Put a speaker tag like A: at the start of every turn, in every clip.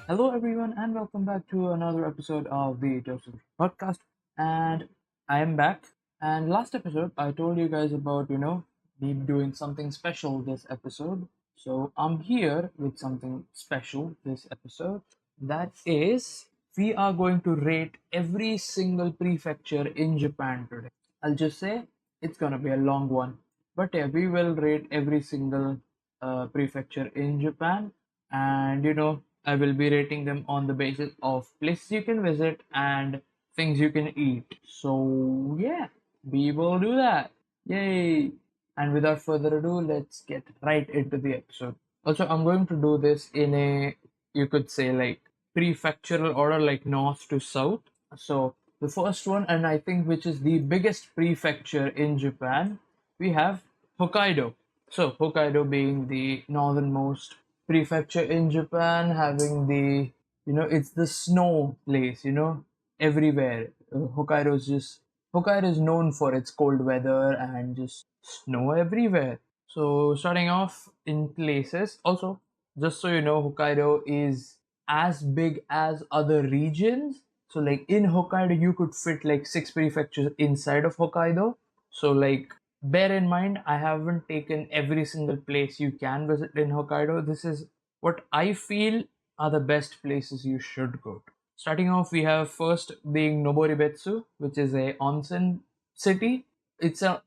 A: Hello, everyone, and welcome back to another episode of the Toasted Sushi Podcast. And I am back. And last episode, I told you guys about, me doing something special this episode. So I'm here with something special this episode. That is, we are going to rate every single prefecture in Japan today. I'll just say it's gonna be a long one. But yeah, we will rate every single prefecture in Japan, and I will be rating them on the basis of places you can visit and things you can eat. So yeah, we will do that. Yay! And without further ado, let's get right into the episode. Also, I'm going to do this in a, you could say, like prefectural order, like north to south. So the first one, and I think which is the biggest prefecture in Japan, we have Hokkaido. So Hokkaido being the northernmost prefecture in Japan, having the, it's the snow place, everywhere. Hokkaido is known for its cold weather and just snow everywhere. So starting off in places, also just so you know, Hokkaido is as big as other regions. So like in Hokkaido, you could fit like six prefectures inside of Hokkaido. So like bear in mind, I haven't taken every single place you can visit in Hokkaido. This is what I feel are the best places you should go to. Starting off, we have first being Noboribetsu, which is a onsen city. It's a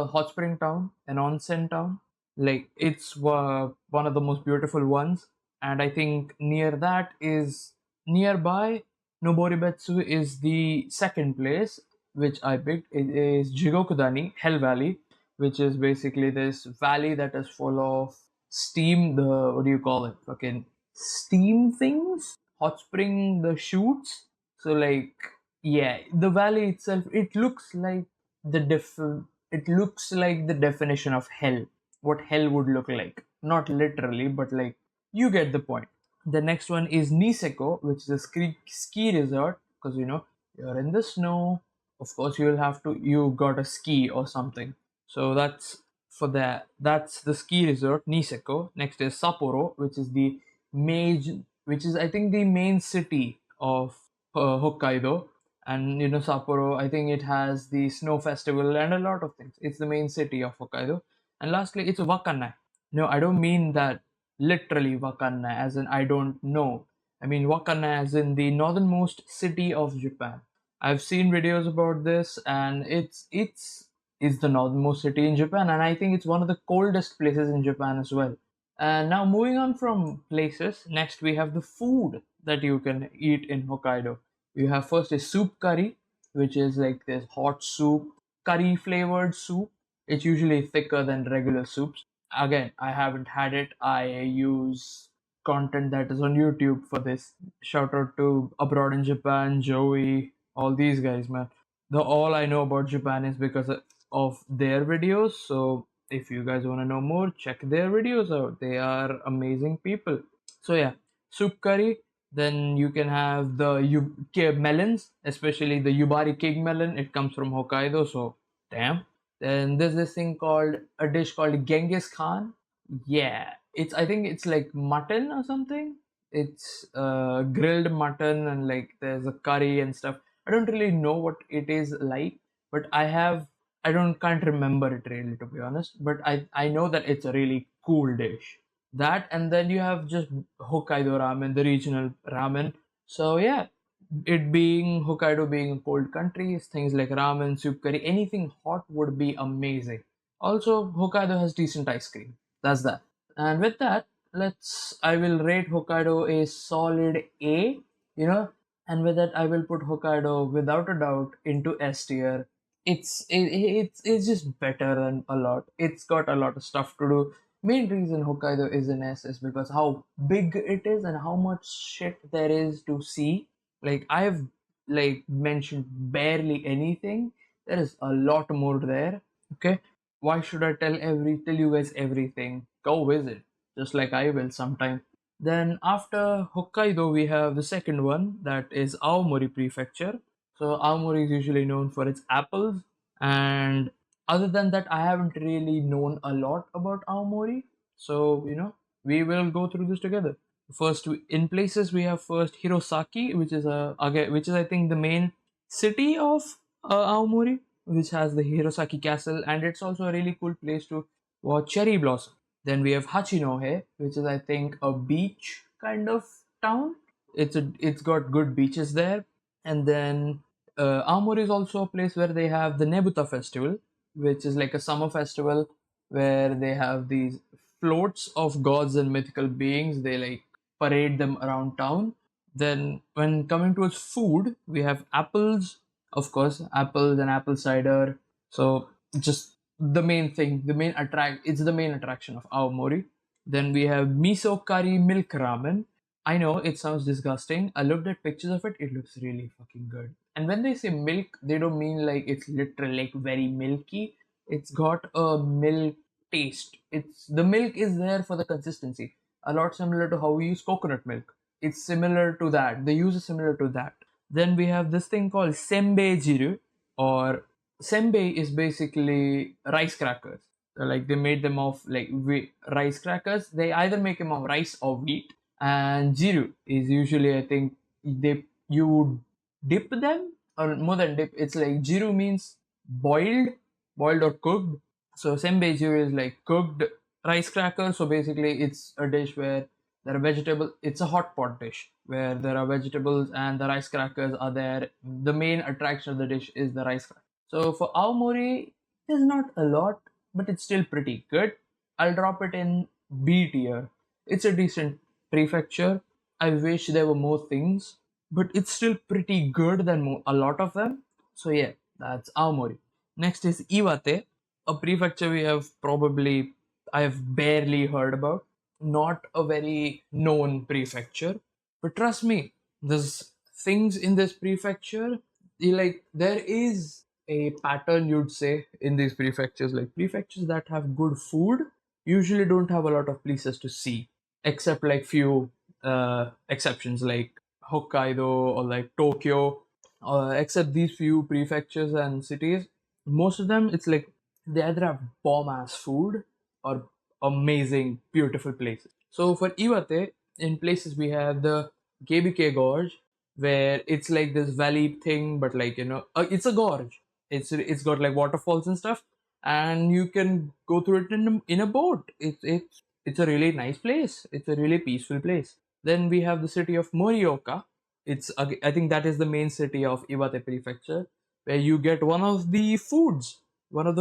A: hot spring town, an onsen town. Like it's one of the most beautiful ones, and I think near that is nearby Noboribetsu is the second place which I picked. It is Jigokudani, Hell Valley, which is basically this valley that is full of steam. The what do you call it? Fucking steam things, hot spring, the shoots. So like yeah, the valley itself, it looks like the definition of hell, what hell would look like, not literally, but like you get the point. The next one is Niseko, which is a ski resort, because you're in the snow. Of course, you got a ski or something. So that's the ski resort Niseko. Next is Sapporo, which is I think the main city of Hokkaido. And Sapporo, I think it has the snow festival and a lot of things. It's the main city of Hokkaido. And lastly, it's Wakkanai. No, I don't mean that literally Wakkanai, as in I don't know. I mean Wakkanai as in the northernmost city of Japan. I've seen videos about this, and it's the northernmost city in Japan, and I think it's one of the coldest places in Japan as well. And now moving on from places, next we have the food that you can eat in Hokkaido. You have first a soup curry, which is like this hot soup, curry flavored soup. It's usually thicker than regular soups. Again, I haven't had it. I use content that is on YouTube for this. Shout out to Abroad in Japan, Joey, all these guys, man. The all I know about Japan is because of their videos. So if you guys want to know more, check their videos out. They are amazing people. So yeah, soup curry. Then you can have the melons, especially the Yubari king melon. It comes from Hokkaido, so damn. Then there's this thing called a dish called Genghis Khan. Yeah, I think it's like mutton or something. It's grilled mutton, and like there's a curry and stuff. I don't really know what it is like, but I don't can't remember it really, to be honest. But I know that it's a really cool dish. That, and then you have just Hokkaido ramen, the regional ramen. So yeah, it being Hokkaido being a cold country, things like ramen, soup curry, anything hot would be amazing. Also, Hokkaido has decent ice cream. That's that. And with that, I will rate Hokkaido a solid A, you know, and with that, I will put Hokkaido without a doubt into S tier. It's just better than a lot. It's got a lot of stuff to do. Main reason Hokkaido is an S is because how big it is and how much shit there is to see. Like I've like mentioned barely anything. There is a lot more there. Okay, why should I tell you guys everything? Go visit, just like I will sometime. Then after Hokkaido, we have the second one, that is Aomori Prefecture. So Aomori is usually known for its apples, and other than that, I haven't really known a lot about Aomori. So, we will go through this together. First, in places we have first Hirosaki, which is I think the main city of Aomori, which has the Hirosaki Castle, and it's also a really cool place to watch cherry blossom. Then we have Hachinohe, which is I think a beach kind of town. It's got good beaches there, and then Aomori is also a place where they have the Nebuta festival, which is like a summer festival where they have these floats of gods and mythical beings. They like parade them around town. Then, when coming towards food, we have apples, of course, apples and apple cider. So, just the main thing, it's the main attraction of Aomori. Then we have miso curry milk ramen. I know it sounds disgusting. I looked at pictures of it, it looks really fucking good. And when they say milk, they don't mean like it's literal, like very milky. It's got a milk taste. It's the milk is there for the consistency. A lot similar to how we use coconut milk. It's similar to that. The use is similar to that. Then we have this thing called senbei jiru, or senbei is basically rice crackers. So, like they made them of like rice crackers. They either make them of rice or wheat. And jiru is usually I think you dip them, or more than dip. It's like jiru means boiled or cooked. So senbei jiru is like cooked rice crackers. So basically, it's a dish where there are vegetable. It's a hot pot dish where there are vegetables and the rice crackers are there. The main attraction of the dish is the rice cracker. So for Aomori, there's not a lot, but it's still pretty good. I'll drop it in B tier. It's a decent prefecture. I wish there were more things, but it's still pretty good than a lot of them. So yeah, that's Aomori. Next is Iwate, a prefecture I have barely heard about. Not a very known prefecture, but trust me, there's things in this prefecture. There is a pattern, you'd say, in these prefectures. Like prefectures that have good food usually don't have a lot of places to see, except like few exceptions like Hokkaido or like Tokyo. Except these few prefectures and cities, most of them it's like they either have bomb ass food or amazing, beautiful places. So for Iwate, in places we have the Gebike Gorge, where it's like this valley thing, but like it's a gorge. It's got like waterfalls and stuff, and you can go through it in a boat. It's a really nice place. It's a really peaceful place. Then we have the city of Morioka. I think that is the main city of Iwate Prefecture, where you get one of the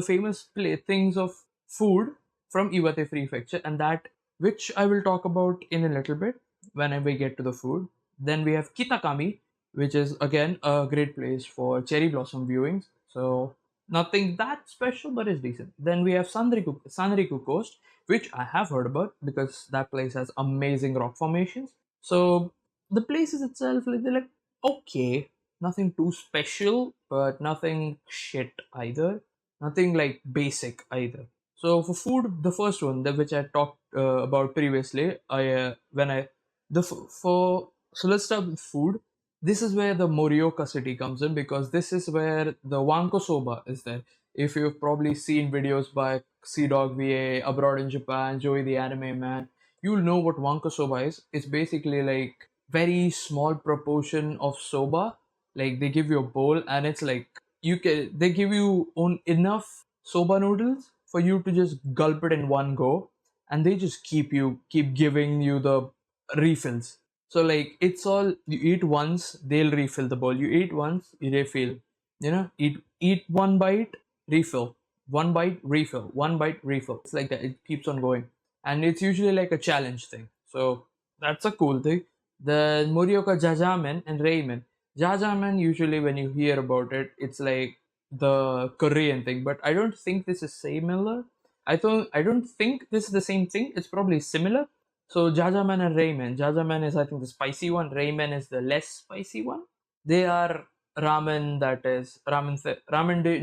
A: famous things of food from Iwate Prefecture, and that which I will talk about in a little bit when we get to the food. Then we have Kitakami, which is again a great place for cherry blossom viewings. So nothing that special, but it's decent. Then we have Sanriku Coast, which I have heard about because that place has amazing rock formations. So the places itself, like, they're like okay, nothing too special, but nothing shit either. Nothing like basic either. So for food, the first one, which I talked about previously, I when I the f- for so let's start with food. This is where the Morioka city comes in because this is where the Wanko Soba is there. If you've probably seen videos by Sea Dog VA, Abroad in Japan, Joey the Anime Man, you'll know what Wanko Soba is. It's basically like very small proportion of soba. Like they give you a bowl and it's like they give you enough soba noodles for you to just gulp it in one go, and they just keep giving you the refills. So like it's all you eat once, they'll refill the bowl. You eat once, you refill. Eat one bite, refill. One bite, refill. One bite, refill. It's like that. It keeps on going, and it's usually like a challenge thing. So that's a cool thing. The Morioka Jajamen and Ramen. Jajamen, usually when you hear about it, it's like the Korean thing, but I don't think this is similar. I don't think this is the same thing. It's probably similar. So Jajamen and Ramen. Jajamen is I think the spicy one. Ramen is the less spicy one. They are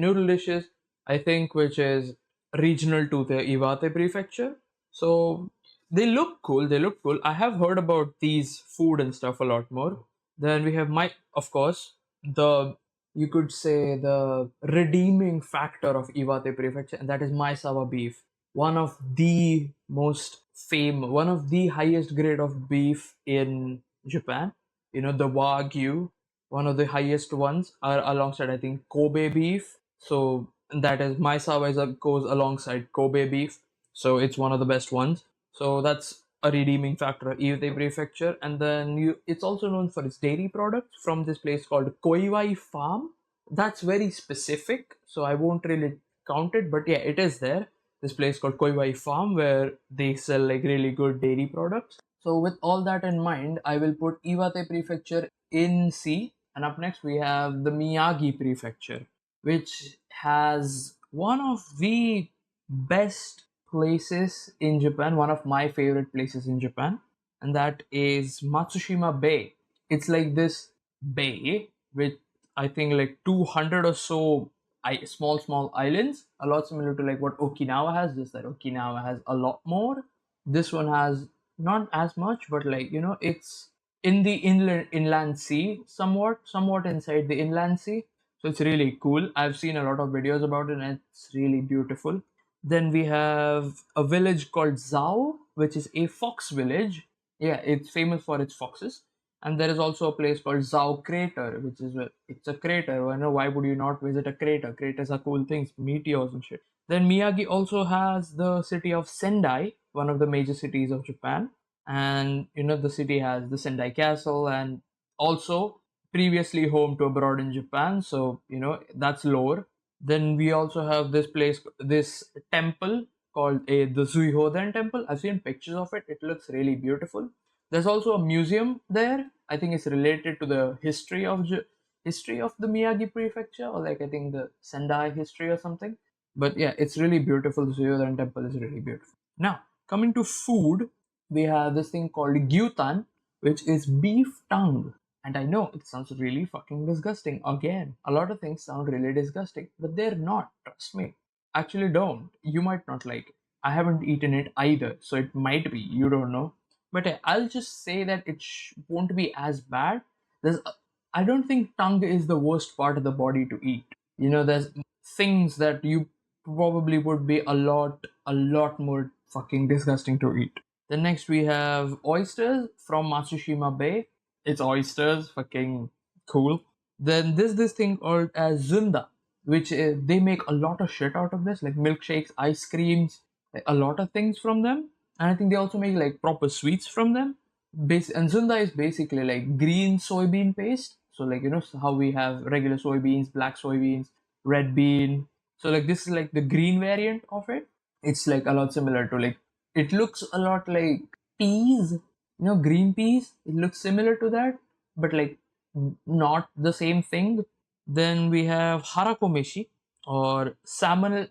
A: noodle dishes. I think which is regional to the Iwate prefecture. So they look cool. They look cool. I have heard about these food and stuff a lot more. Then we have of course, the you could say, the redeeming factor of Iwate Prefecture, and that is Maesawa beef. One of the one of the highest grade of beef in Japan. The Wagyu, one of the highest ones, are alongside, I think, Kobe beef. So that is Maesawa goes alongside Kobe beef. So it's one of the best ones. So that's a redeeming factor of Iwate Prefecture. And then it's also known for its dairy products from this place called Kawaii Farm. That's very specific, so I won't really count it, but yeah, it is there. This place called Kawaii Farm where they sell like really good dairy products. So with all that in mind, I will put Iwate Prefecture in C. And up next we have the Miyagi Prefecture, which has one of the best places in Japan, one of my favorite places in Japan, and that is Matsushima Bay. It's like this bay with, I think, like 200 or so small islands, a lot similar to like what Okinawa has, just that Okinawa has a lot more. This one has not as much, but like, it's in the inland sea, somewhat inside the inland sea. So it's really cool. I've seen a lot of videos about it and it's really beautiful. Then we have a village called Zao, which is a fox village. Yeah, it's famous for its foxes. And there is also a place called Zao Crater, which is it's a crater. Why would you not visit a crater? Craters are cool things, meteors and shit. Then Miyagi also has the city of Sendai, one of the major cities of Japan. And the city has the Sendai Castle and also previously home to abroad in Japan. So that's lore. Then we also have this temple called the Zuihoden Temple. I've seen pictures of it. It looks really beautiful. There's also a museum there. I think it's related to the history of the Miyagi Prefecture, or like I think the Sendai history or something. But yeah, it's really beautiful. The Suyodan Temple is really beautiful. Now, coming to food, we have this thing called gyutan, which is beef tongue. And I know it sounds really fucking disgusting. Again, a lot of things sound really disgusting, but they're not. Trust me. Actually, don't. You might not like it. I haven't eaten it either, so it might be. You don't know. But I'll just say that it won't be as bad. I don't think tongue is the worst part of the body to eat. There's things that you probably would be a lot more fucking disgusting to eat. Then next we have oysters from Matsushima Bay. It's oysters, fucking cool. Then there's this thing called as zunda, which they make a lot of shit out of this, like milkshakes, ice creams, like a lot of things from them. And I think they also make like proper sweets from them. And zunda is basically like green soybean paste. So like how we have regular soybeans, black soybeans, red bean. So like this is like the green variant of it. It's like a lot similar to like, it looks a lot like peas, green peas. It looks similar to that, but like not the same thing. Then we have harakomeshi, or salmon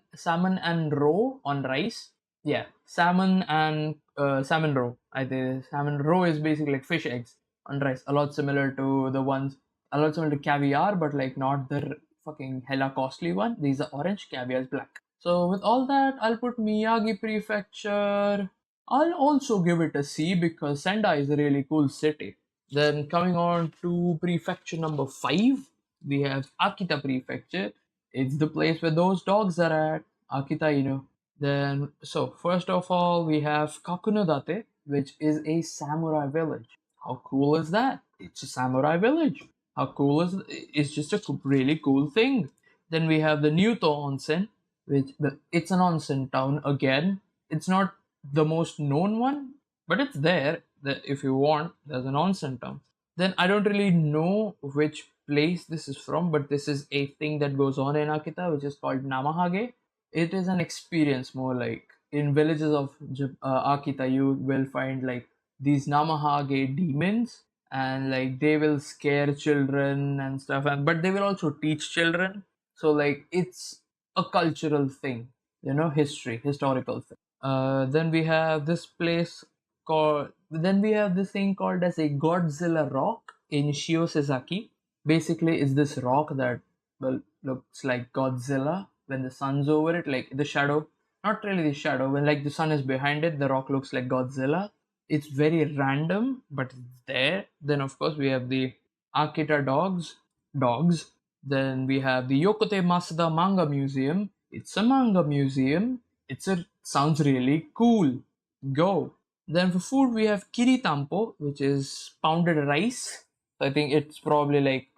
A: and roe on rice. Yeah, salmon and salmon roe. I think salmon roe is basically like fish eggs on rice. A lot similar to caviar, but like not the fucking hella costly one. These are orange, caviar is black. So with all that, I'll put Miyagi Prefecture. I'll also give it a C because Sendai is a really cool city. Then coming on to Prefecture number 5, we have Akita Prefecture. It's the place where those dogs are at. Akita. Then, so first of all, we have Kakunodate, which is a samurai village. How cool is that? It's a samurai village. How cool is it's just a really cool thing. Then we have the Nyuto Onsen, it's an onsen town again. It's not the most known one, but it's there. If you want, there's an onsen town. Then I don't really know which place this is from, but this is a thing that goes on in Akita, which is called Namahage. It is an experience more like in villages of Akita, you will find like these Namahage demons, and like they will scare children and stuff, but they will also teach children. So like it's a cultural thing, historical thing. Then we have this place then we have this thing called as a Godzilla rock in Shiosezaki. Basically, it's this rock that, well, looks like Godzilla when the sun's over it, like the shadow, not really the shadow, when like the sun is behind it, the rock looks like Godzilla. It's very random, but it's there. Then of course we have the Akita dogs. Then we have the Yokote Masada Manga Museum. It's a manga museum. Sounds really cool. Go. Then for food we have kiritampo, which is pounded rice. So I think it's probably like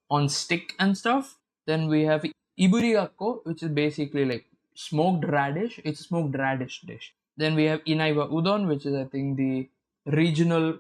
A: on stick and stuff. Then we have iburigakko, which is basically like smoked radish. It's a smoked radish dish. Then we have inaiba udon, which is I think the regional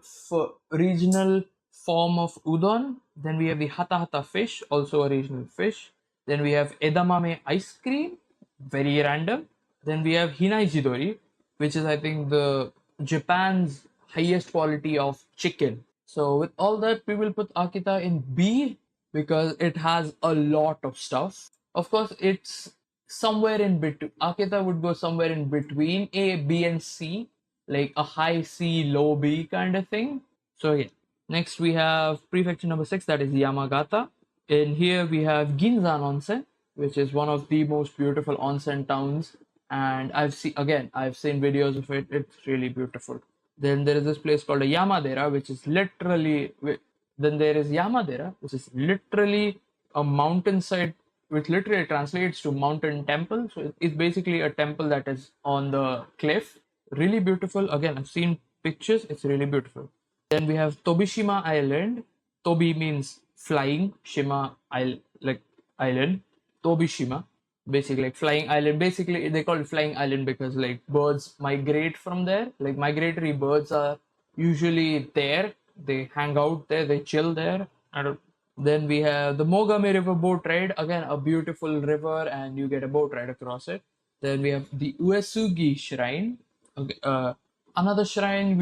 A: form of udon. Then we have the hata hata fish, also a regional fish. Then we have edamame ice cream, very random. Then we have hinai jidori, which is I think the Japan's highest quality of chicken. So with all that, we will put Akita in B because it has a lot of stuff. Of course, it's somewhere in between. Akita would go somewhere in between A, B, and C, like a high C, low B kind of thing. So yeah. Next we have prefecture number 6, that is Yamagata. In here we have Ginzan Onsen, which is one of the most beautiful onsen towns, and I've seen videos of it. It's really beautiful. Then there is this place called a Yamadera, which is literally. Then there is Yamadera, which is literally a mountainside, which literally translates to mountain temple. So it's basically a temple that is on the cliff. Really beautiful. Again, I've seen pictures. It's really beautiful. Then we have Tobishima Island. Tobi means flying, Shima like island. Tobishima, basically like flying island. Basically, they call it flying island because like birds migrate from there. Like migratory birds are usually there. They hang out there. They chill there. Then we have the Mogami River boat ride. Again, a beautiful river, and you get a boat ride across it. Then we have the Uesugi Shrine. Okay, another shrine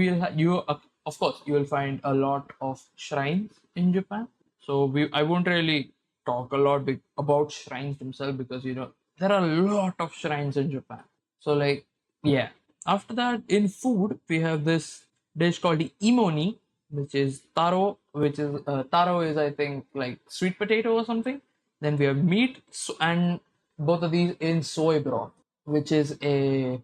A: of course you will find a lot of shrines in Japan. So I won't really talk a lot about shrines themselves because there are a lot of shrines in Japan. So like yeah. After that, in food we have this dish called the imoni, which is taro is I think like sweet potato or something. Then we have meat, and both of these in soy broth, which is a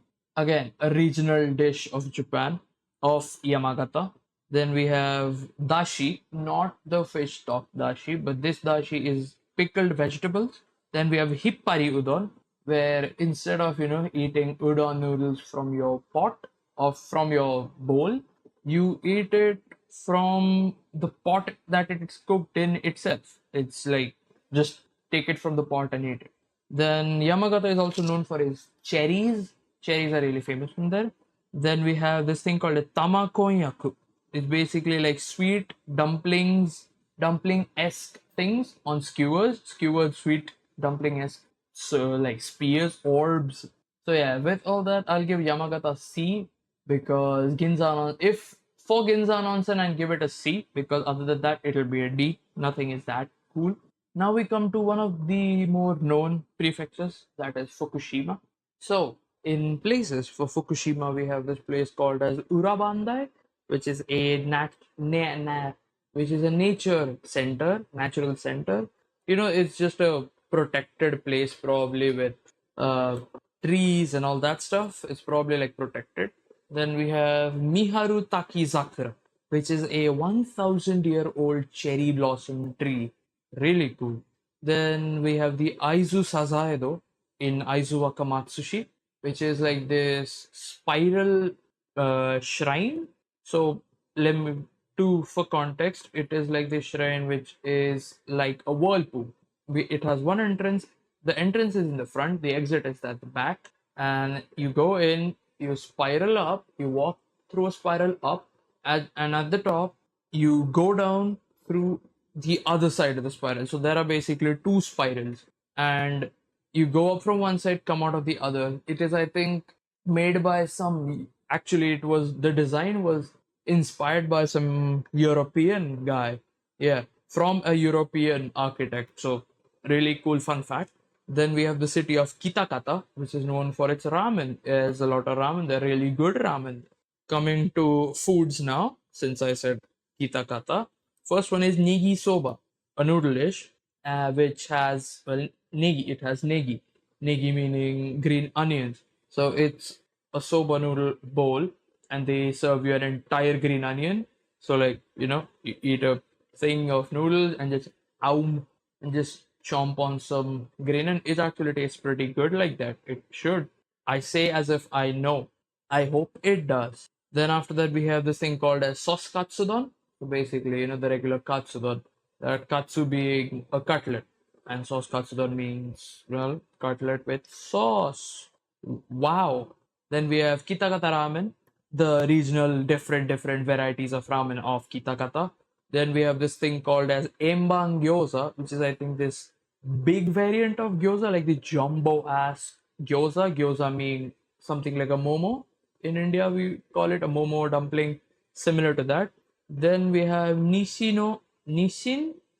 A: regional dish of Japan, of Yamagata. Then we have dashi, not the fish stock dashi, but this dashi is pickled vegetables. Then we have hippari udon, where instead of eating udon noodles from your pot or from your bowl, you eat it from the pot that it's cooked in itself. It's like just take it from the pot and eat it. Then Yamagata is also known for his cherries. Cherries are really famous from there. Then we have this thing called a tamakonyaku. It's basically like sweet dumpling-esque things on skewered sweet dumpling-esque, so like spears, orbs. So yeah, with all that, I'll give Yamagata C because if for Ginzan Onsen, I'll give it a C because other than that, it'll be a D. Nothing is that cool. Now we come to one of the more known prefectures, that is Fukushima. So in places for Fukushima, we have this place called as Urabandai, which is which is a natural center. It's just a protected place, probably with trees and all that stuff. It's probably like protected. Then we have Miharu Takizakura, which is a 1,000-year-old cherry blossom tree. Really cool. Then we have the Aizu Sazaedo in Aizuwaka Matsushi, which is like this spiral shrine. So for context, it is like this shrine which is like a whirlpool. It has one entrance. The entrance is in the front. The exit is at the back. And you go in, you spiral up, you walk through a spiral up, and at the top, you go down through the other side of the spiral. So there are basically two spirals, and you go up from one side, come out of the other. It is, I think, made by the design was inspired by some European guy. Yeah, from a European architect. So really cool fun fact. Then we have the city of Kitakata, which is known for its ramen. There's a lot of ramen. They're really good ramen. Coming to foods now, since I said Kitakata. First one is negi soba, a noodle dish, which has, negi. It has negi. Negi meaning green onions. So it's a soba noodle bowl, and they serve you an entire green onion. So you eat a thing of noodles and just and just chomp on some grain, and it actually tastes pretty good like that. It should. I say as if I know. I hope it does. Then after that, we have this thing called as sauce katsudon. So basically, the regular katsudon. That katsu being a cutlet, and sauce katsudon means, well, cutlet with sauce. Wow. Then we have Kitakata ramen, the regional different varieties of ramen of Kitakata. Then we have this thing called as Embang gyoza, which is I think this big variant of gyoza, like the jumbo ass gyoza. Gyoza mean something like a momo. In India, we call it a momo dumpling, similar to that. Then we have Nishin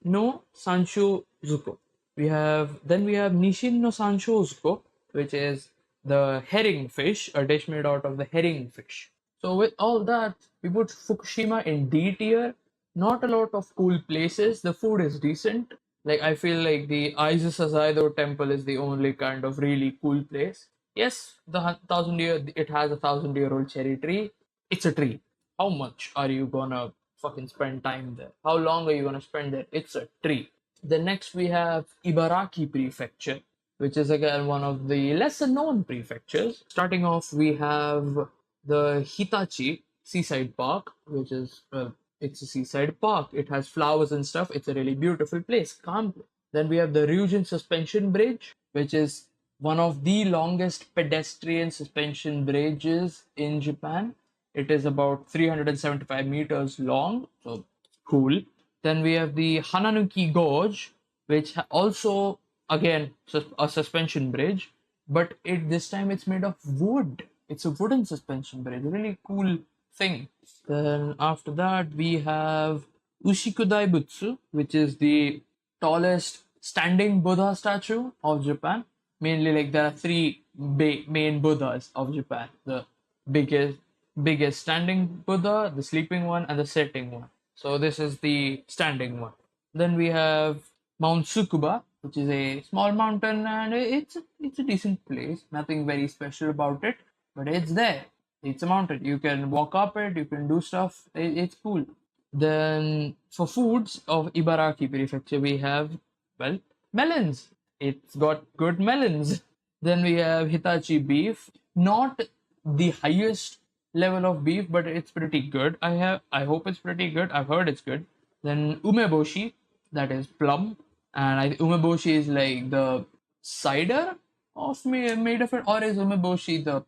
A: no Sancho Zuko. We have Nishin no Sancho Zuko, which is the herring fish, a dish made out of the herring fish. So with all that, we put Fukushima in D tier. Not a lot of cool places. The food is decent. Like I feel like the Isis Sasaido temple is the only kind of really cool place. Yes, the 1,000 year it has a 1,000-year-old cherry tree. It's a tree. How much are you gonna fucking spend time there? How long are you gonna spend there? It's a tree. Then next we have Ibaraki Prefecture, which is again one of the lesser known prefectures. Starting off, we have the Hitachi Seaside Park, which is, well, it's a seaside park. It has flowers and stuff. It's a really beautiful place. Calm. Then we have the Ryujin Suspension Bridge, which is one of the longest pedestrian suspension bridges in Japan. It is about 375 meters long, so cool. Then we have the Hananuki Gorge, which also again a suspension bridge, but this time it's made of wood. It's a wooden suspension bridge, really cool thing. Then after that we have Ushikudai Butsu, which is the tallest standing Buddha statue of Japan. Mainly, like there are three main Buddhas of Japan: the biggest biggest standing Buddha, the sleeping one, and the sitting one. So this is the standing one. Then we have Mount Tsukuba, which is a small mountain, and it's a decent place. Nothing very special about it, but it's there. It's a mountain. You can walk up it. You can do stuff. It's cool. Then for foods of Ibaraki Prefecture, we have, well, melons. It's got good melons. Then we have Hitachi beef. Not the highest level of beef, but it's pretty good. I hope it's pretty good. I've heard it's good. Then umeboshi, that is plum, and umeboshi is like the cider of made of it, or is umeboshi the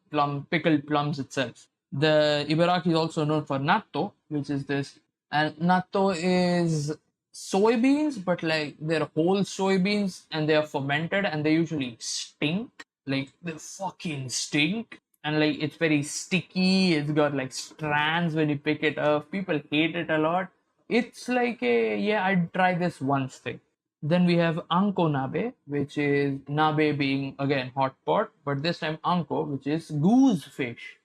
A: pickled plums itself? The Ibaraki is also known for natto, which is this, and natto is soybeans, but like they're whole soybeans and they are fermented and they usually stink. Like they fucking stink. And like it's very sticky, it's got like strands when you pick it up. People hate it a lot. It's like a yeah, I'd try this once thing. Then we have anko nabe, which is nabe being again hot pot, but this time anko, which is goose fish.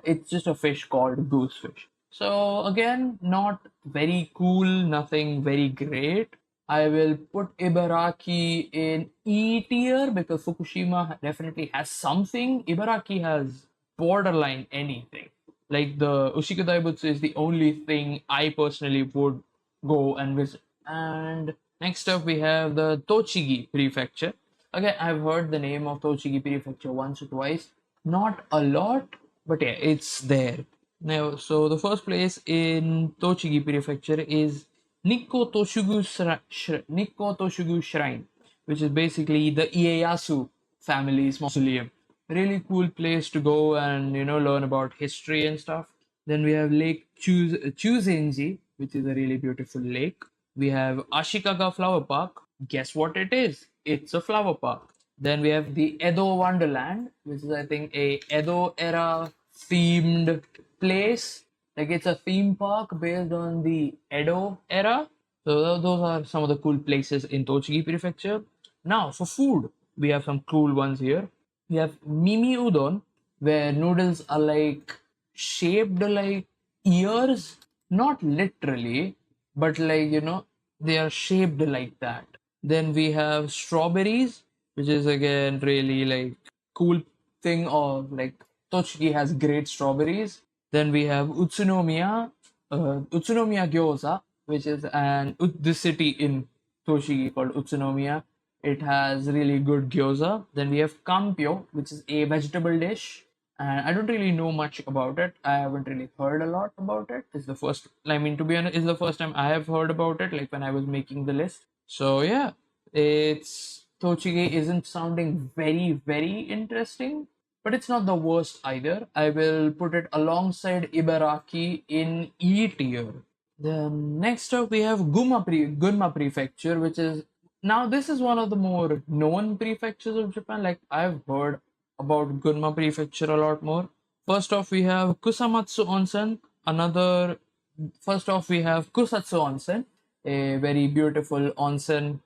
A: It's just a fish called goose fish. So again, not very cool, nothing very great. I will put Ibaraki in E tier because Fukushima definitely has something. Ibaraki has borderline anything. Like the Ushika Daibutsu is the only thing I personally would go and visit. And next up we have the Tochigi Prefecture. Again, I've heard the name of Tochigi Prefecture once or twice. Not a lot, but yeah, it's there. Now, so the first place in Tochigi Prefecture is Nikko Toshugu Shrine, which is basically the Ieyasu family's mausoleum. Really cool place to go and learn about history and stuff. Then we have Lake Chuzenji, which is a really beautiful lake. We have Ashikaga Flower Park. Guess what it is? It's a flower park. Then we have the Edo Wonderland, which is I think a Edo era themed place. Like it's a theme park based on the Edo era. So those are some of the cool places in Tochigi Prefecture. Now for food, we have some cool ones here. We have Mimi Udon, where noodles are like shaped like ears, not literally, but like they are shaped like that. Then we have strawberries, which is again really like cool thing of like Tochigi has great strawberries. Then we have Utsunomiya Gyoza, which is this city in Tochigi called Utsunomiya. It has really good gyoza. Then we have kampyo, which is a vegetable dish. And I don't really know much about it. I haven't really heard a lot about it. It's the first, I mean, to be honest, it's the first time I have heard about it, like when I was making the list. So yeah, it's Tochige isn't sounding very interesting, but it's not the worst either. I will put it alongside Ibaraki in E tier. Then next up we have Gunma Prefecture, which is now this is one of the more known prefectures of Japan. Like I've heard about Gunma Prefecture a lot more. First off, we have Kusamatsu Onsen. Another First off, we have Kusatsu Onsen, a very beautiful onsen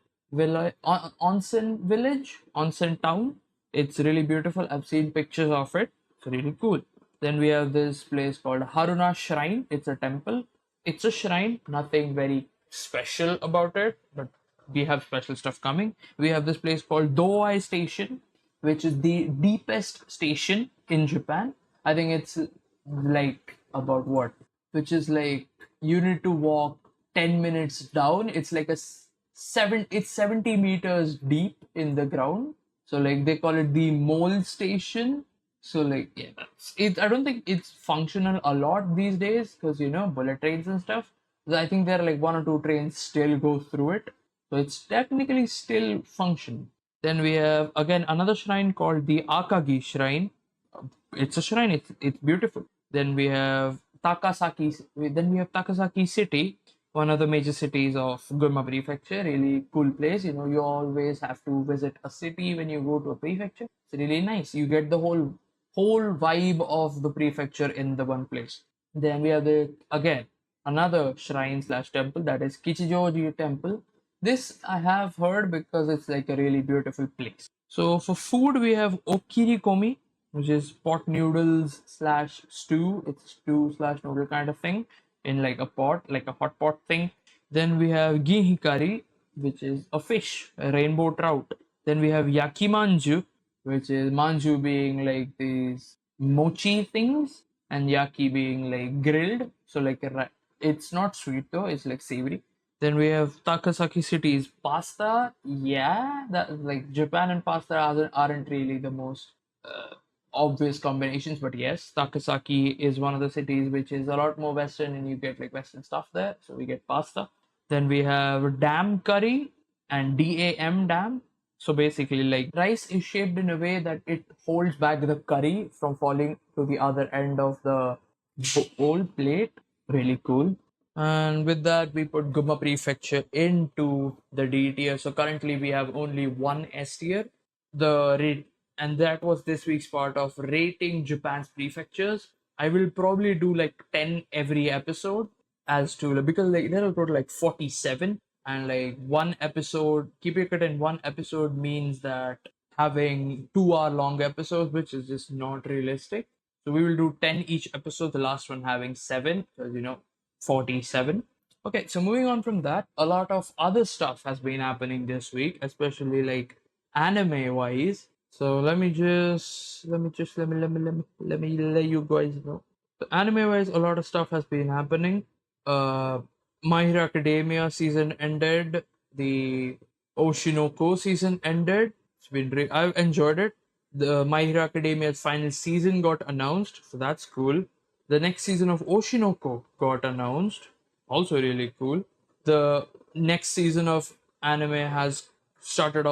A: town. It's really beautiful. I've seen pictures of it. It's really cool. Then we have this place called Haruna Shrine. It's a temple. It's a shrine. Nothing very special about it, but we have special stuff coming. We have this place called Dowai Station, which is the deepest station in Japan. I think it's like about what? Which is like you need to walk 10 minutes down. It's like it's 70 meters deep in the ground. So like they call it the mole station. So like yeah, that's it. I don't think it's functional a lot these days because bullet trains and stuff. So I think there are like one or two trains still go through it. So it's technically still functioning. Then we have again another shrine called the Akagi Shrine. It's a shrine. It's beautiful. Then we have Takasaki City, one of the major cities of Gunma Prefecture. Really cool place. You always have to visit a city when you go to a prefecture. It's really nice. You get the whole vibe of the prefecture in the one place. Then we have the again another shrine slash temple, that is Kichijoji Temple. This I have heard because it's like a really beautiful place. So for food we have Okirikomi, which is pot noodles slash stew. It's stew slash noodle kind of thing in like a pot, like a hot pot thing. Then we have ginhikari, which is a fish, a rainbow trout. Then we have yakimanju, which is manju being like these mochi things, and yaki being like grilled. So like it's not sweet though; it's like savory. Then we have Takasaki City's pasta. Yeah, that like Japan and pasta aren't really the most obvious combinations, but yes, Takasaki is one of the cities which is a lot more Western, and you get like Western stuff there. So we get pasta. Then we have dam curry and dam. So basically, like rice is shaped in a way that it holds back the curry from falling to the other end of the whole plate. Really cool. And with that, we put Guma Prefecture into the D tier. So currently, we have only one S tier. The rate, and that was this week's part of rating Japan's prefectures. I will probably do like 10 every episode as to because like there are total like 47, and like one episode, keeping it in one episode means that having 2 hour long episodes, which is just not realistic. So we will do 10 each episode, the last one having 7, because 47. Okay, so moving on from that, a lot of other stuff has been happening this week, especially like anime wise. So let me let you guys know. So anime wise, a lot of stuff has been happening. Uh, My Hero Academia season ended. The Oshinoko season ended. I've enjoyed it. The My Hero Academia's final season got announced, so that's cool. The next season of Oshinoko got announced, also really cool. The next season of anime has started,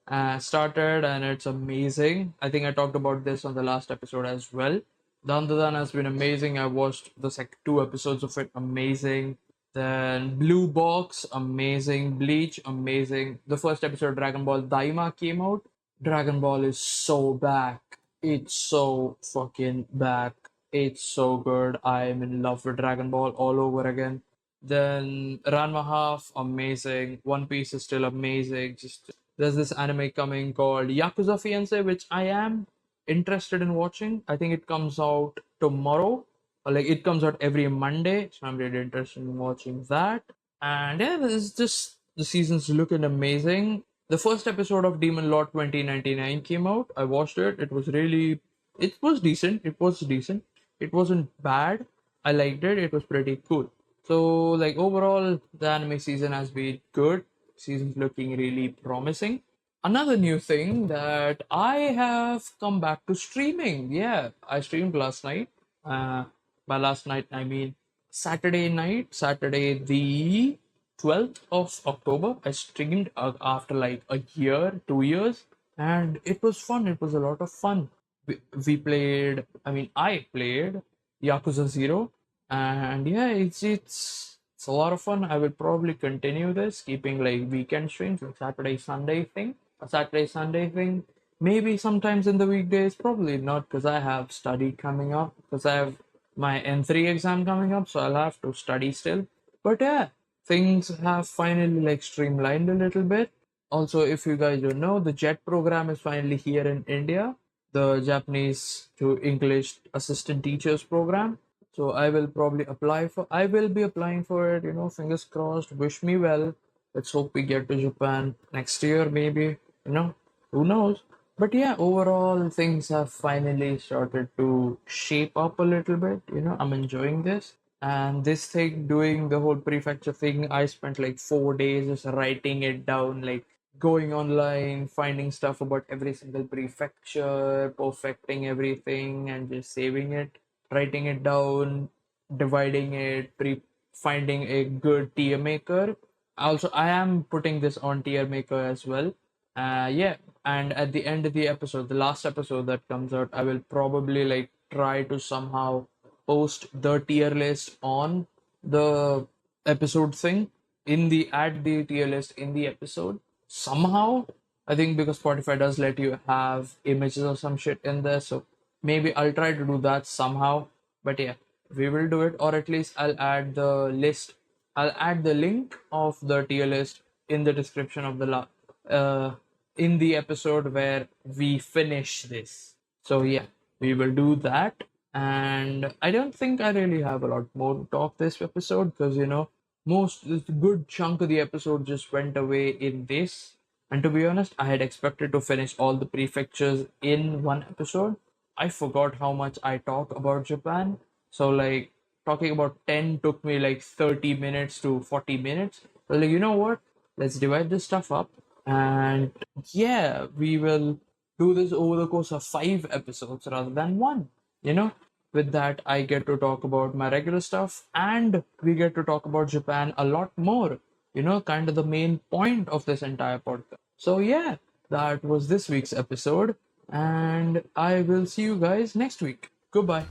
A: and it's amazing. I think I talked about this on the last episode as well. Dandadan has been amazing. I watched the 2 episodes of it, amazing. Then Blue Box, amazing. Bleach, amazing. The first episode of Dragon Ball Daima came out. Dragon Ball is so back. It's so fucking back. It's so good. I'm in love with Dragon Ball all over again. Then Ranma Half, amazing. One Piece is still amazing. Just there's this anime coming called Yakuza Fiance, which I am interested in watching. I think it comes out tomorrow. Or like it comes out every Monday, so I'm really interested in watching that. And yeah, this just the season's looking amazing. The first episode of Demon Lord 2099 came out. I watched it. It was decent. It was decent. It wasn't bad. I liked it. It was pretty cool. So like overall, the anime season has been good. Season's looking really promising. Another new thing that I have come back to streaming. Yeah, I streamed last night. By last night, I mean Saturday night, Saturday the 12th of October. I streamed after like a year, 2 years, and it was fun. It was a lot of fun. We played, I mean, I played Yakuza 0, and yeah, it's a lot of fun. I will probably continue this, keeping like weekend streams, like Saturday, Sunday thing a Saturday Sunday thing. Maybe sometimes in the weekdays, probably not because I have study coming up because I have my N3 exam coming up, so I'll have to study still. But yeah, things have finally like streamlined a little bit. Also, if you guys don't know, the JET program is finally here in India, the Japanese to English assistant teachers program. So I will be applying for it, fingers crossed, wish me well. Let's hope we get to Japan next year, maybe, who knows? But yeah, overall, things have finally started to shape up a little bit. I'm enjoying this. And this thing, doing the whole prefecture thing, I spent like 4 days just writing it down, like going online, finding stuff about every single prefecture, perfecting everything, and just saving it, writing it down, dividing it, finding a good tier maker. Also, I am putting this on tier maker as well. Yeah, and at the end of the episode, the last episode that comes out, I will probably like try to somehow post the tier list on the episode thing in the add the tier list in the episode somehow. I think because Spotify does let you have images or some shit in there, so maybe I'll try to do that somehow. But yeah, we will do it, or at least I'll add the link of the tier list in the description of uh, in the episode where we finish this. So yeah, we will do that. And I don't think I really have a lot more to talk this episode because most this good chunk of the episode just went away in this. And to be honest, I had expected to finish all the prefectures in one episode. I forgot how much I talk about Japan. So like talking about 10 took me like 30 minutes to 40 minutes. So like, you know what? Let's divide this stuff up. And yeah, we will do this over the course of 5 episodes rather than one. You know, with that, I get to talk about my regular stuff and we get to talk about Japan a lot more. Kind of the main point of this entire podcast. So yeah, that was this week's episode, and I will see you guys next week. Goodbye.